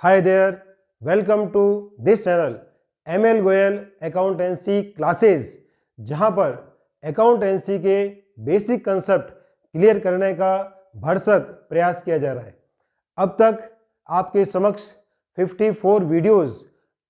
Hi there, welcome to this channel ML Goyal accountancy classes, जहां पर accountancy के basic concept clear करने का भरसक प्रयास किया जा रहा है। अब तक आपके समक्ष 54 वीडियोस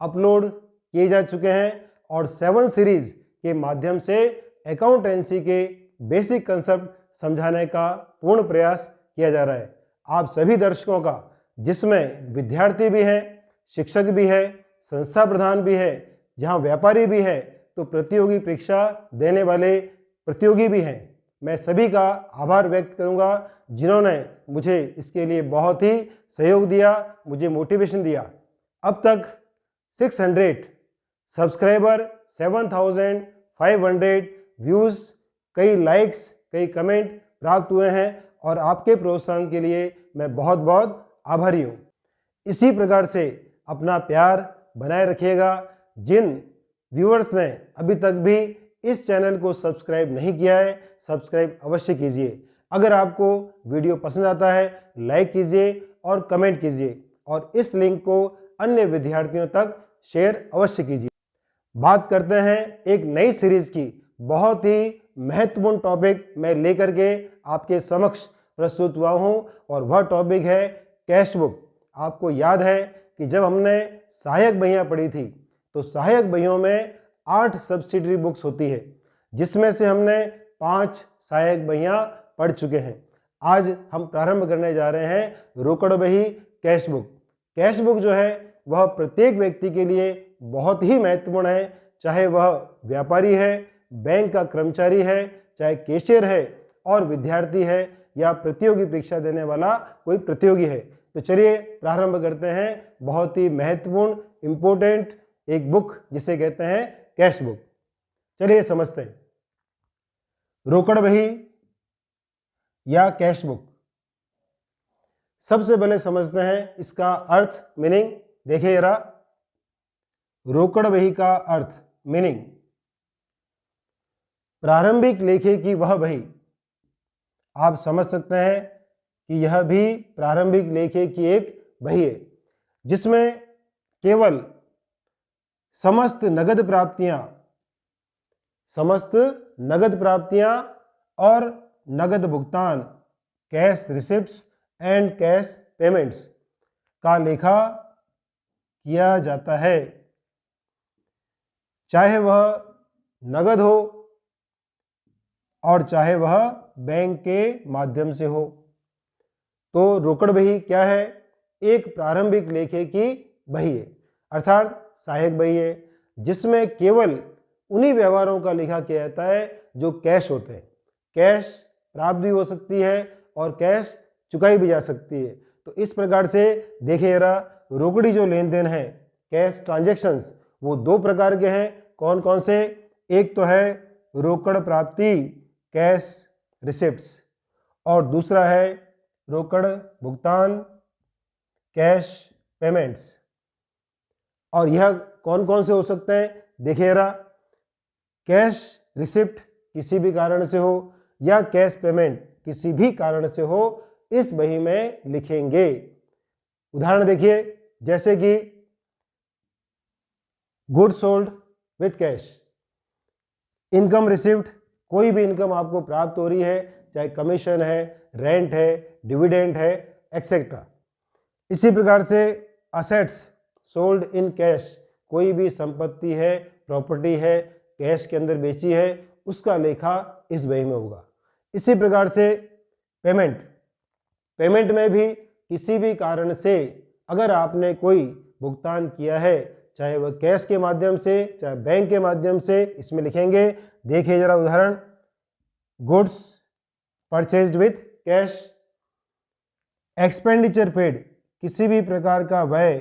अपलोड किए जा चुके हैं और 7 सीरीज के माध्यम से अकाउंटेंसी के बेसिक कंसेप्ट समझाने का पूर्ण प्रयास किया जा रहा है। आप सभी दर्शकों का, जिसमें विद्यार्थी भी हैं, शिक्षक भी है, संस्था प्रधान भी है, जहां व्यापारी भी है, तो प्रतियोगी परीक्षा देने वाले प्रतियोगी भी हैं, मैं सभी का आभार व्यक्त करूंगा जिन्होंने मुझे इसके लिए बहुत ही सहयोग दिया, मुझे मोटिवेशन दिया। अब तक 600 सब्सक्राइबर, 7500 व्यूज़, कई लाइक्स, कई कमेंट प्राप्त हुए हैं और आपके प्रोत्साहन के लिए मैं बहुत बहुत आभारी हूँ। इसी प्रकार से अपना प्यार बनाए रखिएगा। जिन व्यूअर्स ने अभी तक भी इस चैनल को सब्सक्राइब नहीं किया है, सब्सक्राइब अवश्य कीजिए। अगर आपको वीडियो पसंद आता है, लाइक कीजिए और कमेंट कीजिए और इस लिंक को अन्य विद्यार्थियों तक शेयर अवश्य कीजिए। बात करते हैं एक नई सीरीज की। बहुत ही महत्वपूर्ण टॉपिक मैं लेकर के आपके समक्ष प्रस्तुत हुआ हूं और वह टॉपिक है कैश बुक। आपको याद है कि जब हमने सहायक बहियां पढ़ी थी तो सहायक बहियों में 8 सब्सिडरी बुक्स होती है, जिसमें से हमने 5 सहायक बहियां पढ़ चुके हैं। आज हम प्रारंभ करने जा रहे हैं रोकड़ बही कैश बुक। कैश बुक जो है वह प्रत्येक व्यक्ति के लिए बहुत ही महत्वपूर्ण है, चाहे वह व्यापारी है, बैंक का कर्मचारी है, चाहे कैशियर है और विद्यार्थी है या प्रतियोगी परीक्षा देने वाला कोई प्रतियोगी है। तो चलिए प्रारंभ करते हैं बहुत ही महत्वपूर्ण इंपॉर्टेंट एक बुक जिसे कहते हैं कैश बुक। चलिए समझते हैं रोकड़ बही या कैश बुक। सबसे पहले समझते हैं इसका अर्थ, मीनिंग। देखिए जरा, रोकड़ बही का अर्थ, मीनिंग, प्रारंभिक लेखे की वह बही। आप समझ सकते हैं कि यह भी प्रारंभिक लेखे की एक बही है जिसमें केवल समस्त नगद प्राप्तियां और नगद भुगतान, cash receipts and cash payments का लेखा किया जाता है, चाहे वह नगद हो और चाहे वह बैंक के माध्यम से हो। तो रोकड़ बही क्या है? एक प्रारंभिक लेखे की बही है, अर्थात सहायक बही है, जिसमें केवल उन्हीं व्यवहारों का लेखा किया जाता है जो कैश होते हैं। कैश प्राप्त भी हो सकती है और कैश चुकाई भी जा सकती है। तो इस प्रकार से देखिए जरा, रोकड़ी जो लेन देन है, कैश ट्रांजैक्शंस, वो 2 प्रकार के हैं। कौन कौन से? एक तो है रोकड़ प्राप्ति, कैश रिसिप्ट्स, और दूसरा है रोकड़ भुगतान, कैश पेमेंट्स। और यह कौन कौन से हो सकते हैं? देखिए जरा, कैश रिसिप्ट किसी भी कारण से हो या कैश पेमेंट किसी भी कारण से हो, इस बही में लिखेंगे। उदाहरण देखिए, जैसे कि goods sold with cash, income received, कोई भी इनकम आपको प्राप्त हो रही है, चाहे कमीशन है, रेंट है, डिविडेंड है, एक्सेट्रा। इसी प्रकार से असेट्स सोल्ड इन कैश, कोई भी संपत्ति है, प्रॉपर्टी है, कैश के अंदर बेची है, उसका लेखा इस बही में होगा। इसी प्रकार से पेमेंट में भी किसी भी कारण से अगर आपने कोई भुगतान किया है, चाहे वह कैश के माध्यम से, चाहे बैंक के माध्यम से, इसमें लिखेंगे। देखिए जरा उदाहरण, goods purchased with cash, expenditure paid, किसी भी प्रकार का व्यय,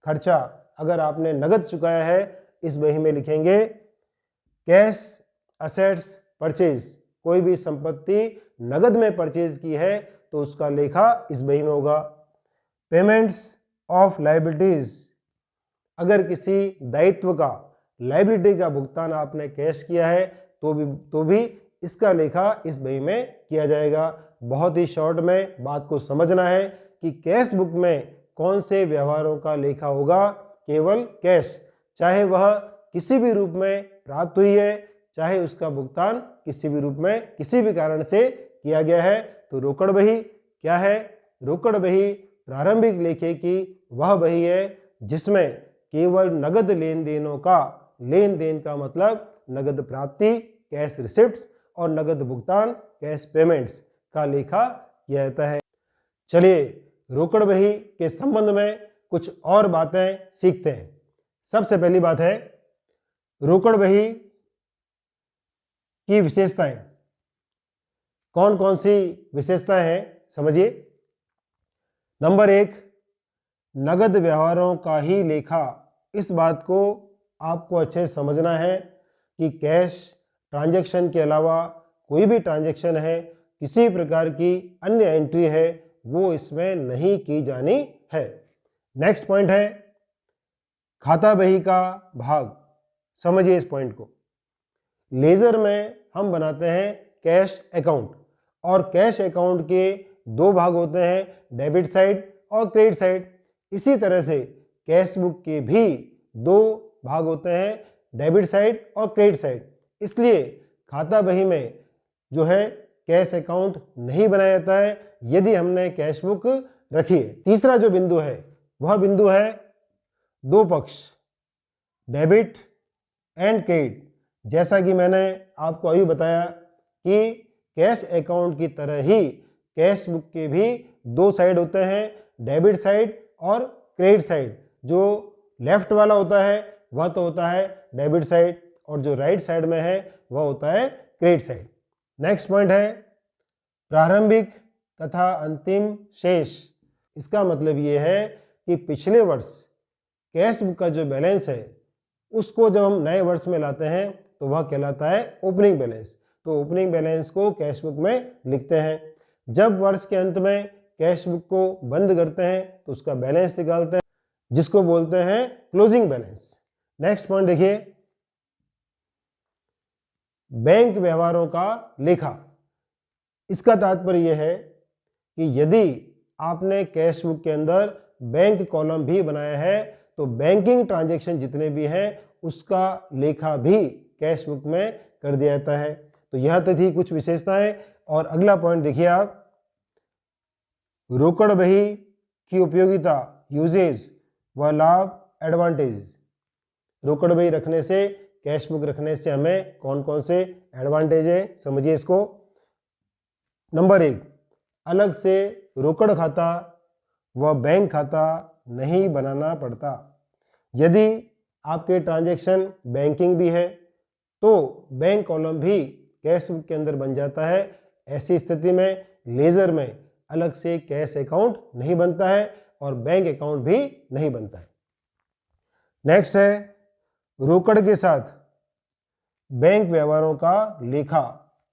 खर्चा अगर आपने नगद चुकाया है, इस बही में लिखेंगे। कैश असेट्स परचेज, कोई भी संपत्ति नगद में परचेज की है तो उसका लेखा इस बही में होगा। पेमेंट्स ऑफ लायबिलिटीज, अगर किसी दायित्व का, लायबिलिटी का भुगतान आपने कैश किया है तो भी इसका लेखा इस बही में किया जाएगा। बहुत ही शॉर्ट में बात को समझना है कि कैश बुक में कौन से व्यवहारों का लेखा होगा? केवल कैश, चाहे वह किसी भी रूप में प्राप्त हुई है, चाहे उसका भुगतान किसी भी रूप में किसी भी कारण से किया गया है। तो रोकड़ बही क्या है? रोकड़ बही प्रारंभिक लेखे की वह बही है जिसमें केवल नगद लेन देनों का, लेन देन का मतलब नगद प्राप्ति कैश रिसिप्ट्स और नगद भुगतान कैश पेमेंट्स का लेखा किया जाता है। चलिए रोकड़ बही के संबंध में कुछ और बातें सीखते हैं। सबसे पहली बात है रोकड़ बही की विशेषताएं। कौन कौन सी विशेषताएं हैं समझिए। नंबर 1, नगद व्यवहारों का ही लेखा। इस बात को आपको अच्छे से समझना है कि कैश ट्रांजैक्शन के अलावा कोई भी ट्रांजैक्शन है, किसी प्रकार की अन्य एंट्री है, वो इसमें नहीं की जानी है। नेक्स्ट पॉइंट है खाता बही का भाग। समझिए इस पॉइंट को। लेजर में हम बनाते हैं कैश अकाउंट और कैश अकाउंट के दो भाग होते हैं, डेबिट साइड और क्रेडिट साइड। इसी तरह से कैश बुक के भी दो भाग होते हैं, डेबिट साइड और क्रेडिट साइड। इसलिए खाता बही में जो है कैश अकाउंट नहीं बनाया जाता है यदि हमने कैश बुक रखी है। तीसरा जो बिंदु है वह बिंदु है दो पक्ष, डेबिट एंड क्रेडिट। जैसा कि मैंने आपको अभी बताया कि कैश अकाउंट की तरह ही कैश बुक के भी दो साइड होते हैं, डेबिट साइड और क्रेडिट साइड। जो लेफ्ट वाला होता है वह तो होता है डेबिट साइड और जो राइट साइड में है वह होता है क्रेडिट साइड। नेक्स्ट पॉइंट है प्रारंभिक तथा अंतिम शेष। इसका मतलब ये है कि पिछले वर्ष कैश बुक का जो बैलेंस है उसको जब हम नए वर्ष में लाते हैं तो वह कहलाता है ओपनिंग बैलेंस। तो ओपनिंग बैलेंस को कैश बुक में लिखते हैं। जब वर्ष के अंत में कैश बुक को बंद करते हैं तो उसका बैलेंस निकालते हैं जिसको बोलते हैं क्लोजिंग बैलेंस। नेक्स्ट पॉइंट देखिए बैंक व्यवहारों का लेखा। इसका तात्पर्य यह है कि यदि आपने कैश बुक के अंदर बैंक कॉलम भी बनाया है तो बैंकिंग ट्रांजैक्शन जितने भी हैं उसका लेखा भी कैश बुक में कर दिया जाता है। तो यह तो थी कुछ विशेषताएं। और अगला पॉइंट देखिए आप, रोकड़ बही की उपयोगिता, यूजेज व लाभ, एडवांटेज। रोकड़ बही रखने से, कैश बुक रखने से हमें कौन कौन से एडवांटेज है समझिए इसको। नंबर 1, अलग से रोकड़ खाता व बैंक खाता नहीं बनाना पड़ता। यदि आपके ट्रांजैक्शन बैंकिंग भी है तो बैंक कॉलम भी कैश बुक के अंदर बन जाता है। ऐसी स्थिति में लेजर में अलग से कैश अकाउंट नहीं बनता है और बैंक अकाउंट भी नहीं बनता है। नेक्स्ट है रोकड़ के साथ बैंक व्यवहारों का लेखा।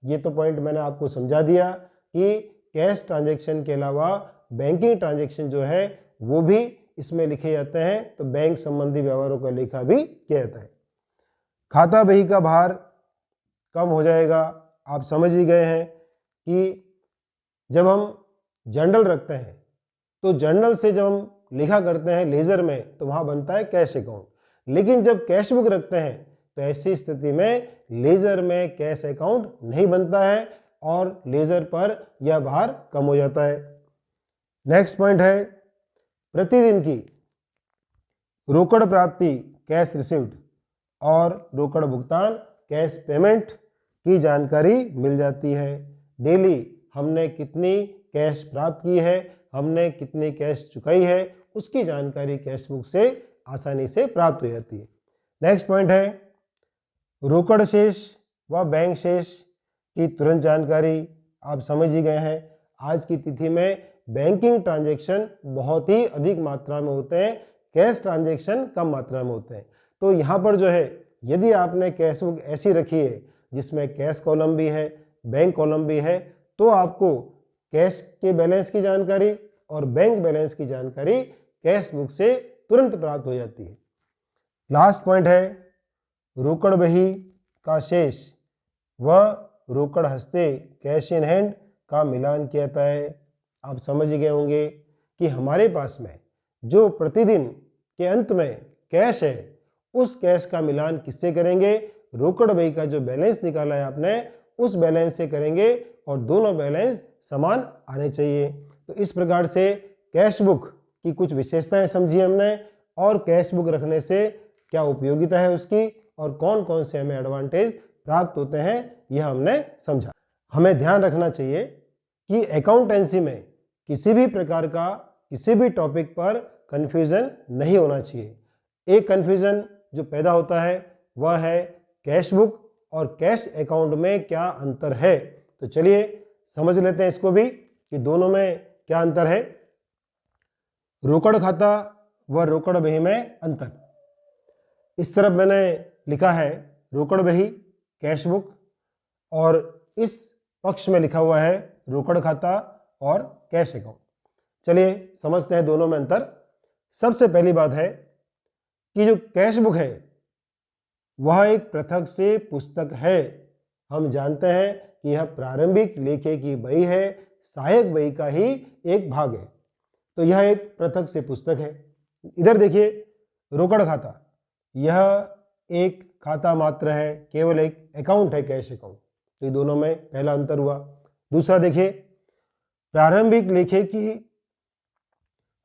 ये तो पॉइंट मैंने आपको समझा दिया कि कैश ट्रांजैक्शन के अलावा बैंकिंग ट्रांजैक्शन जो है वो भी इसमें लिखे जाते हैं, तो बैंक संबंधी व्यवहारों का लेखा भी किया जाता है। खाता बही का भार कम हो जाएगा। आप समझ ही गए हैं कि जब हम जर्नल रखते हैं तो जर्नल से जब हम लिखा करते हैं लेजर में तो वहाँ बनता है कैश अकाउंट, लेकिन जब कैश बुक रखते हैं तो ऐसी स्थिति में लेजर में कैश अकाउंट नहीं बनता है और लेजर पर यह भार कम हो जाता है। नेक्स्ट पॉइंट है प्रतिदिन की रोकड़ प्राप्ति कैश रिसीव्ड और रोकड़ भुगतान कैश पेमेंट की जानकारी मिल जाती है। डेली हमने कितनी कैश प्राप्त की है, हमने कितनी कैश चुकाई है, उसकी जानकारी कैश बुक से आसानी से प्राप्त हो जाती है। नेक्स्ट पॉइंट है रोकड़ शेष व बैंक शेष की तुरंत जानकारी। आप समझ ही गए हैं आज की तिथि में बैंकिंग ट्रांजैक्शन बहुत ही अधिक मात्रा में होते हैं, कैश ट्रांजैक्शन कम मात्रा में होते हैं। तो यहाँ पर जो है यदि आपने कैश बुक ऐसी रखी है जिसमें कैश कॉलम भी है, बैंक कॉलम भी है, तो आपको कैश के बैलेंस की जानकारी और बैंक बैलेंस की जानकारी कैश बुक से तुरंत प्राप्त हो जाती है। लास्ट पॉइंट है रोकड़ बही का शेष व रोकड़ हस्ते कैश इन हैंड का मिलान किया जाता है। आप समझ गए होंगे कि हमारे पास में जो प्रतिदिन के अंत में कैश है उस कैश का मिलान किससे करेंगे? रोकड़ बही का जो बैलेंस निकाला है आपने उस बैलेंस से करेंगे और दोनों बैलेंस समान आने चाहिए। तो इस प्रकार से कैश बुक की कुछ विशेषताएं समझी हमने और कैश बुक रखने से क्या उपयोगिता है उसकी और कौन कौन से हमें एडवांटेज प्राप्त होते हैं यह हमने समझा। हमें ध्यान रखना चाहिए कि अकाउंटेंसी में किसी भी प्रकार का किसी भी टॉपिक पर कन्फ्यूज़न नहीं होना चाहिए। एक कन्फ्यूज़न जो पैदा होता है वह है कैश बुक और कैश अकाउंट में क्या अंतर है। तो चलिए समझ लेते हैं इसको भी कि दोनों में क्या अंतर है। रोकड़ खाता व रोकड़ बही में अंतर। इस तरफ मैंने लिखा है रोकड़ बही कैश बुक और इस पक्ष में लिखा हुआ है रोकड़ खाता और कैश अकाउंट। चलिए समझते हैं दोनों में अंतर। सबसे पहली बात है कि जो कैश बुक है वह एक पृथक से पुस्तक है। हम जानते हैं कि यह प्रारंभिक लेखे की बही है, सहायक बही का ही एक भाग है, तो यह एक पृथक से पुस्तक है। इधर देखिए रोकड़ खाता, यह एक खाता मात्र है, केवल एक अकाउंट है कैश अकाउंट। तो ये दोनों में पहला अंतर हुआ। दूसरा देखिए प्रारंभिक लेखे की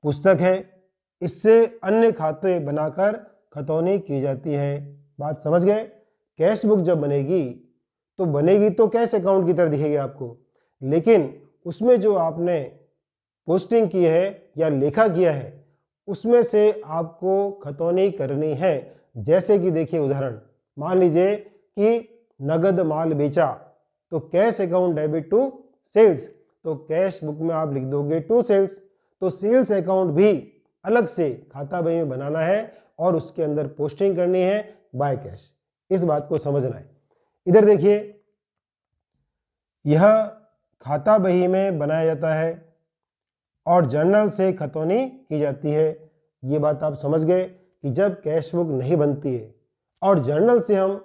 पुस्तक है, इससे अन्य खाते बनाकर खतौनी की जाती है। बात समझ गए? कैश बुक जब बनेगी तो कैश अकाउंट की तरह दिखेगी आपको, लेकिन उसमें जो आपने पोस्टिंग की है या लेखा किया है उसमें से आपको खतौनी करनी है। जैसे कि देखिए उदाहरण, मान लीजिए कि नगद माल बेचा तो cash account debit to sales, तो कैश बुक में आप लिख दोगे टू सेल्स। तो सेल्स अकाउंट भी अलग से खाता बही में बनाना है और उसके अंदर पोस्टिंग करनी है बाय कैश। इस बात को समझना है। इधर देखिए यह खाता बही में बनाया जाता है और जर्नल से खतौनी की जाती है। ये बात आप समझ गए कि जब कैश बुक नहीं बनती है और जर्नल से हम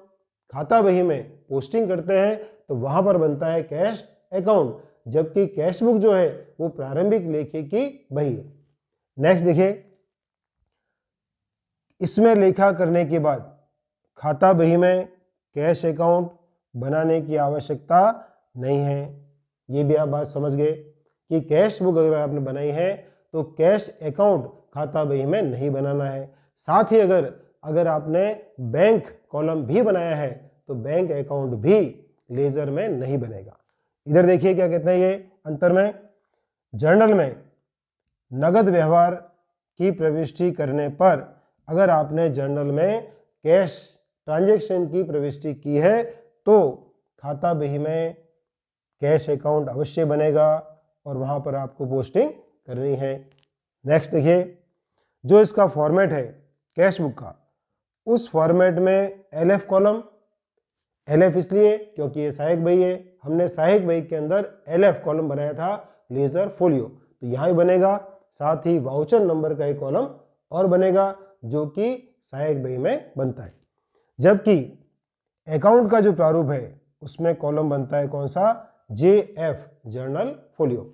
खाता बही में पोस्टिंग करते हैं तो वहां पर बनता है कैश अकाउंट, जबकि कैश बुक जो है वो प्रारंभिक लेखे की बही है। नेक्स्ट देखिए, इसमें लेखा करने के बाद खाता बही में कैश अकाउंट बनाने की आवश्यकता नहीं है। ये भी आप बात समझ गए कि कैश बुक अगर आपने बनाई है तो कैश अकाउंट खाता बही में नहीं बनाना है। साथ ही अगर आपने बैंक कॉलम भी बनाया है तो बैंक अकाउंट भी लेजर में नहीं बनेगा। इधर देखिए क्या कहते हैं ये अंतर में, जर्नल में नगद व्यवहार की प्रविष्टि करने पर अगर आपने जर्नल में कैश ट्रांजैक्शन की प्रविष्टि की है तो खाता बही में कैश अकाउंट अवश्य बनेगा और वहां पर आपको पोस्टिंग करनी है। नेक्स्ट देखिए, जो इसका फॉर्मेट है कैश बुक का, उस फॉर्मेट में एलएफ कॉलम, एलएफ इसलिए क्योंकि ये सहायक बही है, हमने सहायक बही के अंदर एलएफ कॉलम बनाया था लेजर फोलियो, तो यहाँ भी बनेगा। साथ ही वाउचर नंबर का एक कॉलम और बनेगा जो कि सहायक बही में बनता है। जबकि अकाउंट का जो प्रारूप है उसमें कॉलम बनता है कौन सा, जेएफ जर्नल फोलियो।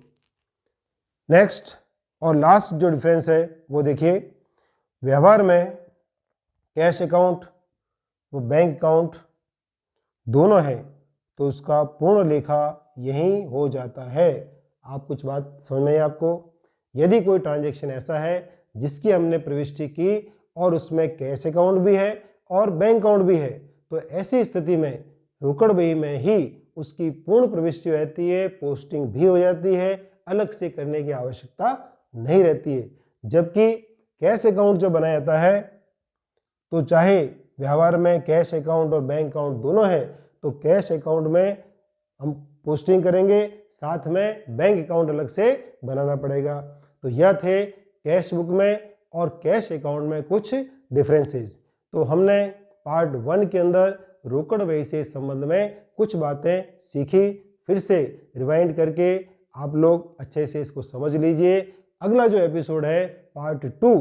नेक्स्ट और लास्ट जो डिफरेंस है वो देखिए, व्यवहार में कैश अकाउंट वो बैंक अकाउंट दोनों है तो उसका पूर्ण लेखा यही हो जाता है। आप कुछ बात समझ में आई आपको? यदि कोई ट्रांजैक्शन ऐसा है जिसकी हमने प्रविष्टि की और उसमें कैश अकाउंट भी है और बैंक अकाउंट भी है, तो ऐसी स्थिति में रोकड़ बही में ही उसकी पूर्ण प्रविष्टि रहती है, पोस्टिंग भी हो जाती है, अलग से करने की आवश्यकता नहीं रहती है। जबकि कैश अकाउंट जो बनाया जाता है तो चाहे व्यवहार में कैश अकाउंट और बैंक अकाउंट दोनों है तो कैश अकाउंट में हम पोस्टिंग करेंगे, साथ में बैंक अकाउंट अलग से बनाना पड़ेगा। तो यह थे कैश बुक में और कैश अकाउंट में कुछ डिफरेंसेस। तो हमने पार्ट 1 के अंदर रोकड़ बही से संबंध में कुछ बातें सीखी। फिर से रिवाइंड करके आप लोग अच्छे से इसको समझ लीजिए। अगला जो एपिसोड है पार्ट 2,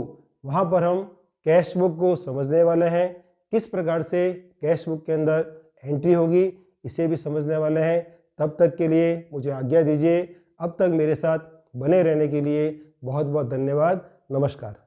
वहाँ पर हम कैश बुक को समझने वाले हैं, किस प्रकार से कैश बुक के अंदर एंट्री होगी इसे भी समझने वाले हैं। तब तक के लिए मुझे आज्ञा दीजिए। अब तक मेरे साथ बने रहने के लिए बहुत बहुत धन्यवाद। नमस्कार।